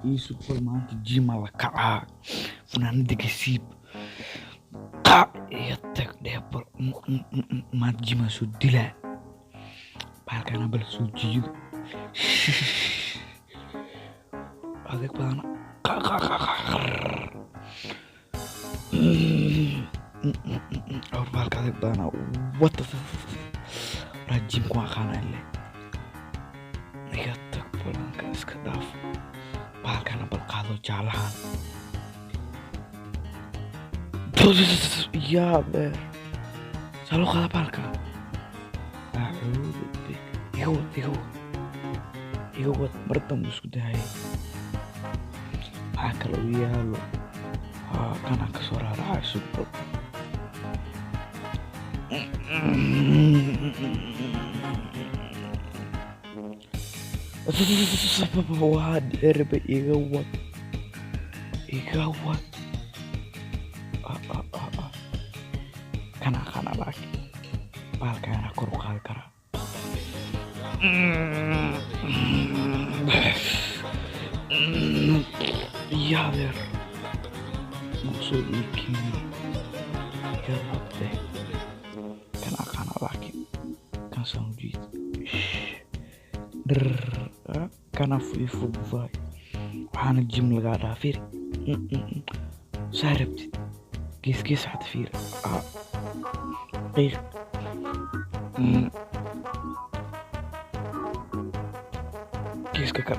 ii super maanta jima la kacaa funaanada kasiib qac iyo tag dheebal maanta jima soo dilaa baalkana bal soo jiido adeeg badana اور بالك هذاك بانا وات راجيم كو خانا لي نياتك بولانك اسك داف بالك انا بالقادو جالهان يا بير سالو خلا بالك اعوذ بك يو مرتم اسكو داي هاكلو يالو كان كسر راسو واد اربع يقوت كان لك بالك انا كرو قال كرا يا بير مقصود يكين يا ربي كان laki kan saudit kana fuifu vai waxaana jim laga dhaafir saarabti gees xad fiir qiiq geeska ka